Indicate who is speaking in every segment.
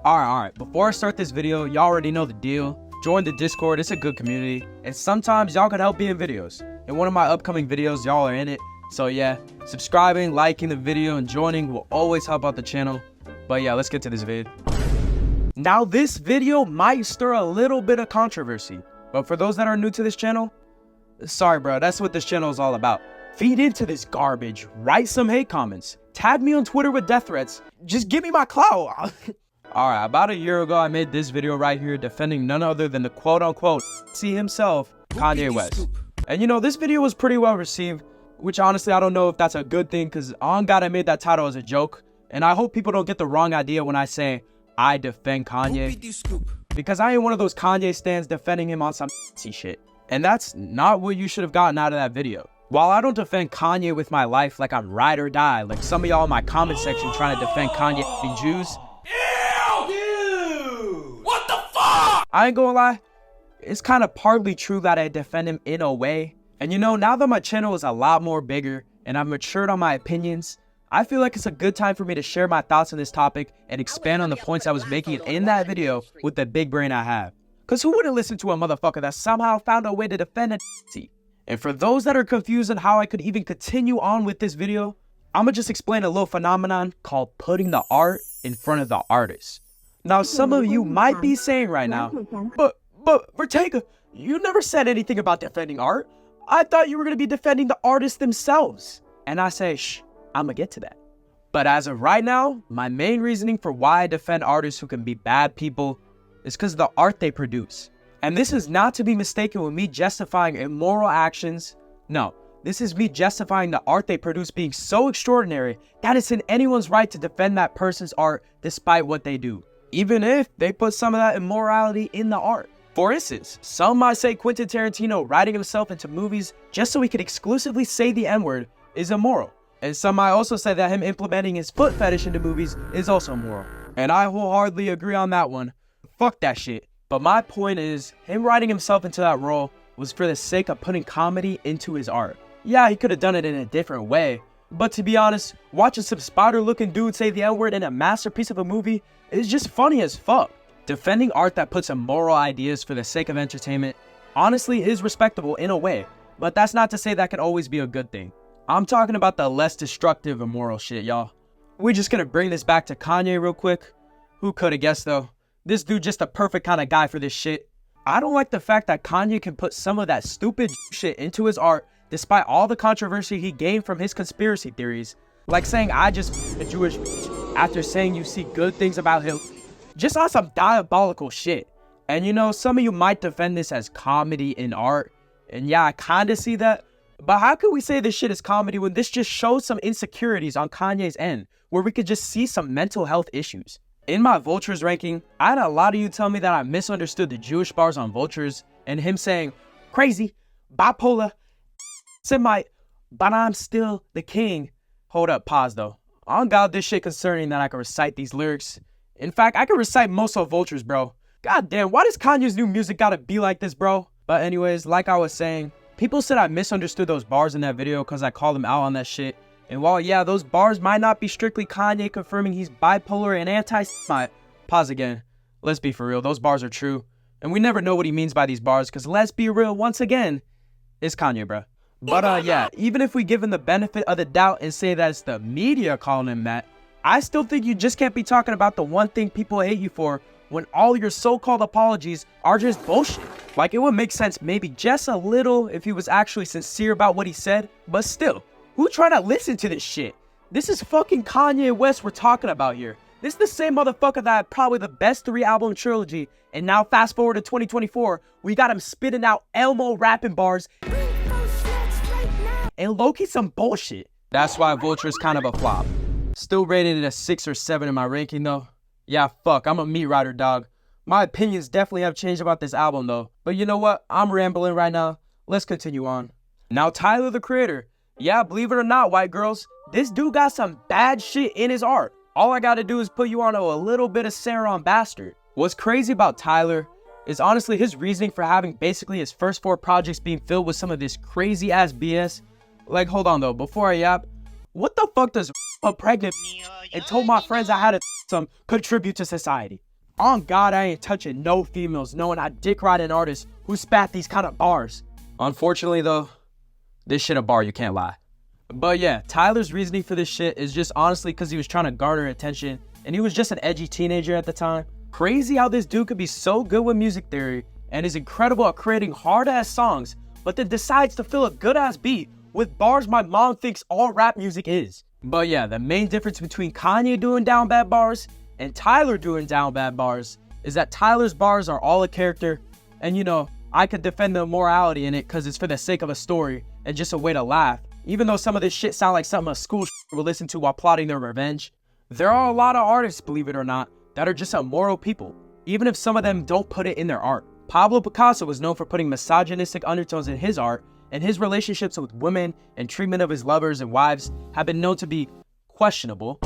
Speaker 1: Alright, before I start this video, y'all already know the deal. Join the Discord, it's a good community, and sometimes y'all can help me in videos. In one of my upcoming videos, y'all are in it. So yeah, subscribing, liking the video, and joining will always help out the channel. But yeah, let's get to this vid. Now this video might stir a little bit of controversy, but for those that are new to this channel, sorry bro, that's what this channel is all about. Feed into this garbage, write some hate comments, tag me on Twitter with death threats, just give me my clout. Alright, about a year ago I made this video right here defending none other than the quote-unquote see himself, Kanye West. And you know, this video was pretty well received, which honestly I don't know if that's a good thing, because on God I made that title as a joke, and I hope people don't get the wrong idea when I say I defend Kanye, because I ain't one of those Kanye stans defending him on some shit. And that's not what you should have gotten out of that video. While I don't defend Kanye with my life like I'm ride or die, like some of y'all in my comment section trying to defend Kanye and Jews. Dude! What the fuck? I ain't gonna lie, it's kind of partly true that I defend him in a way. And you know, now that my channel is a lot more bigger and I've matured on my opinions, I feel like it's a good time for me to share my thoughts on this topic and expand on the points I was making in that video with the big brain I have. Cause who wouldn't listen to a motherfucker that somehow found a way to defend a Nazi? And for those that are confused on how I could even continue on with this video, I'ma just explain a little phenomenon called putting the art in front of the artist. Now some of you might be saying right now, but Vertega, you never said anything about defending art. I thought you were gonna be defending the artists themselves. And I say, shh, I'ma get to that. But as of right now, my main reasoning for why I defend artists who can be bad people is because of the art they produce. And this is not to be mistaken with me justifying immoral actions. No, this is me justifying the art they produce being so extraordinary that it's in anyone's right to defend that person's art despite what they do, even if they put some of that immorality in the art. For instance, some might say Quentin Tarantino writing himself into movies just so he could exclusively say the N-word is immoral. And some might also say that him implementing his foot fetish into movies is also immoral. And I wholeheartedly agree on that one. Fuck that shit. But my point is, him writing himself into that role was for the sake of putting comedy into his art. Yeah, he could have done it in a different way, but to be honest, watching some spider-looking dude say the N-word in a masterpiece of a movie is just funny as fuck. Defending art that puts immoral ideas for the sake of entertainment honestly is respectable in a way, but that's not to say that can always be a good thing. I'm talking about the less destructive immoral shit, y'all. We're just gonna bring this back to Kanye real quick. Who could have guessed though? This dude just a perfect kind of guy for this shit. I don't like the fact that Kanye can put some of that stupid shit into his art despite all the controversy he gained from his conspiracy theories. Like saying I just a Jewish after saying you see good things about him. Just on some diabolical shit. And you know, some of you might defend this as comedy in art. And yeah, I kinda see that. But how could we say this shit is comedy when this just shows some insecurities on Kanye's end, where we could just see some mental health issues? In my Vultures ranking, I had a lot of you tell me that I misunderstood the Jewish bars on Vultures, and him saying, crazy, bipolar, Semite, but I'm still the king. Hold up, pause though. On God, this shit concerning that I can recite these lyrics. In fact, I can recite most of Vultures, bro. God damn, why does Kanye's new music gotta be like this, bro? But anyways, like I was saying, people said I misunderstood those bars in that video because I called them out on that shit. And while yeah, those bars might not be strictly Kanye confirming he's bipolar and anti-Semite, pause again. Let's be for real, those bars are true. And we never know what he means by these bars because let's be real, once again, it's Kanye, bro. But yeah, even if we give him the benefit of the doubt and say that it's the media calling him that, I still think you just can't be talking about the one thing people hate you for when all your so-called apologies are just bullshit. Like, it would make sense maybe just a little if he was actually sincere about what he said, but still, who trying to listen to this shit? This is fucking Kanye West we're talking about here. This is the same motherfucker that had probably the best 3-album trilogy, and now fast forward to 2024, we got him spitting out Elmo rapping bars and low-key some bullshit. That's why Vulture's kind of a flop. Still rated at a 6 or 7 in my ranking though. Yeah, fuck, I'm a meat rider, dog. My opinions definitely have changed about this album though. But you know what? I'm rambling right now. Let's continue on. Now Tyler the Creator. Yeah, believe it or not, white girls, this dude got some bad shit in his art. All I gotta do is put you on a little bit of Sarah Bastard. What's crazy about Tyler is honestly his reasoning for having basically his first 4 projects being filled with some of this crazy ass BS. Like, hold on though, before I yap, what the fuck does a pregnant and told my friends I had to some contribute to society? On God, I ain't touching no females knowing I dick ride an artist who spat these kind of bars. Unfortunately though, this shit a bar, you can't lie. But yeah, Tyler's reasoning for this shit is just honestly because he was trying to garner attention and he was just an edgy teenager at the time. Crazy how this dude could be so good with music theory and is incredible at creating hard-ass songs, but then decides to fill a good-ass beat with bars my mom thinks all rap music is. But yeah, the main difference between Kanye doing down bad bars and Tyler doing down bad bars is that Tyler's bars are all a character, and you know, I could defend the immorality in it because it's for the sake of a story and just a way to laugh. Even though some of this shit sound like something a school will listen to while plotting their revenge, there are a lot of artists, believe it or not, that are just immoral people, even if some of them don't put it in their art. Pablo Picasso was known for putting misogynistic undertones in his art, and his relationships with women and treatment of his lovers and wives have been known to be questionable.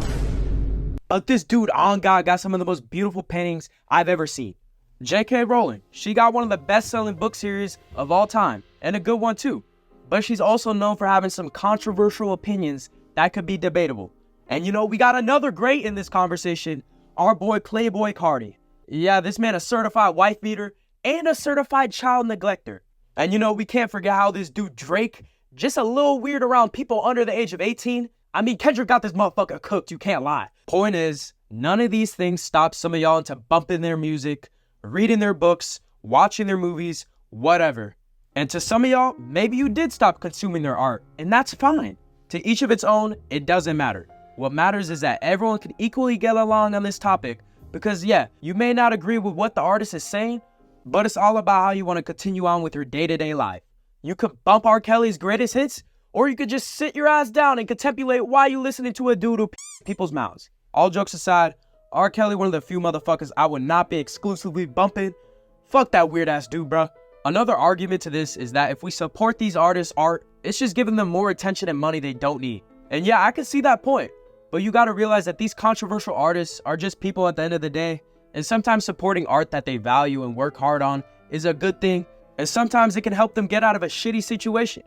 Speaker 1: But this dude, on God, got some of the most beautiful paintings I've ever seen. Jk Rowling, she got one of the best-selling book series of all time, and a good one too. But she's also known for having some controversial opinions that could be debatable. And you know, we got another great in this conversation, our boy Playboi Carti. Yeah, this man a certified wife beater and a certified child neglector. And you know, we can't forget how this dude Drake, just a little weird around people under the age of 18. I mean, Kendrick got this motherfucker cooked, you can't lie. Point is, none of these things stop some of y'all into bumping their music, reading their books, watching their movies, whatever. And to some of y'all, maybe you did stop consuming their art, and that's fine. To each of its own, it doesn't matter. What matters is that everyone can equally get along on this topic, because yeah, you may not agree with what the artist is saying, but it's all about how you want to continue on with your day-to-day life. You could bump R. Kelly's greatest hits, or you could just sit your ass down and contemplate why you listening to a dude who people's mouths. All jokes aside, R. Kelly one of the few motherfuckers I would not be exclusively bumping. Fuck that weird ass dude, bruh. Another argument to this is that if we support these artists' art, it's just giving them more attention and money they don't need. And yeah, I can see that point. But you gotta realize that these controversial artists are just people at the end of the day. And sometimes supporting art that they value and work hard on is a good thing. And sometimes it can help them get out of a shitty situation.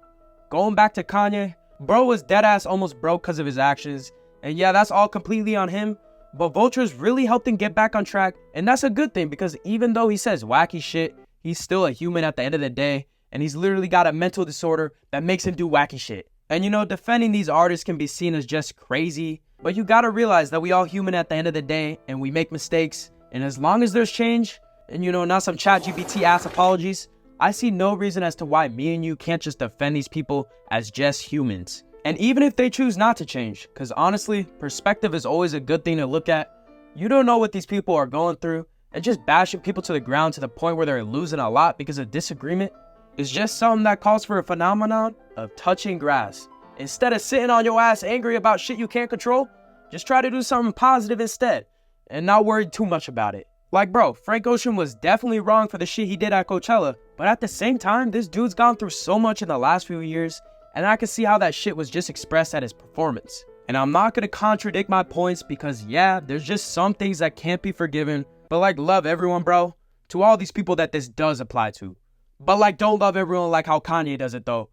Speaker 1: Going back to Kanye, bro was deadass almost broke because of his actions. And yeah, that's all completely on him. But Vultures really helped him get back on track. And that's a good thing because even though he says wacky shit, he's still a human at the end of the day. And he's literally got a mental disorder that makes him do wacky shit. And you know, defending these artists can be seen as just crazy. But you gotta realize that we all human at the end of the day and we make mistakes. And as long as there's change, and you know, not some ChatGPT ass apologies, I see no reason as to why me and you can't just defend these people as just humans. And even if they choose not to change, because honestly, perspective is always a good thing to look at. You don't know what these people are going through, and just bashing people to the ground to the point where they're losing a lot because of disagreement is just something that calls for a phenomenon of touching grass. Instead of sitting on your ass angry about shit you can't control, just try to do something positive instead, and not worry too much about it. Like bro, Frank Ocean was definitely wrong for the shit he did at Coachella, but at the same time, this dude's gone through so much in the last few years, and I can see how that shit was just expressed at his performance. And I'm not gonna contradict my points because yeah, there's just some things that can't be forgiven, but like love everyone, bro, to all these people that this does apply to. But like don't love everyone like how Kanye does it though.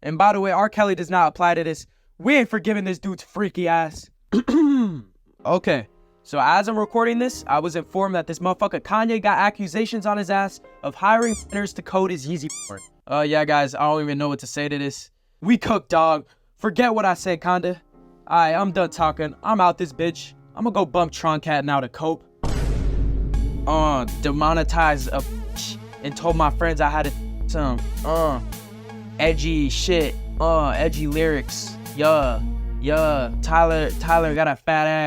Speaker 1: And by the way, R. Kelly does not apply to this. We ain't forgiving this dude's freaky ass. Okay. So as I'm recording this, I was informed that this motherfucker Kanye got accusations on his ass of hiring sinners to code his Yeezy porn. Yeah guys, I don't even know what to say to this. We cooked, dog. Forget what I said, kinda. Alright, I'm done talking. I'm out this bitch. I'm gonna go bump Tron Cat now to cope. Demonetized a bitch and told my friends I had some edgy shit. Edgy lyrics. Yeah. Tyler got a fat ass.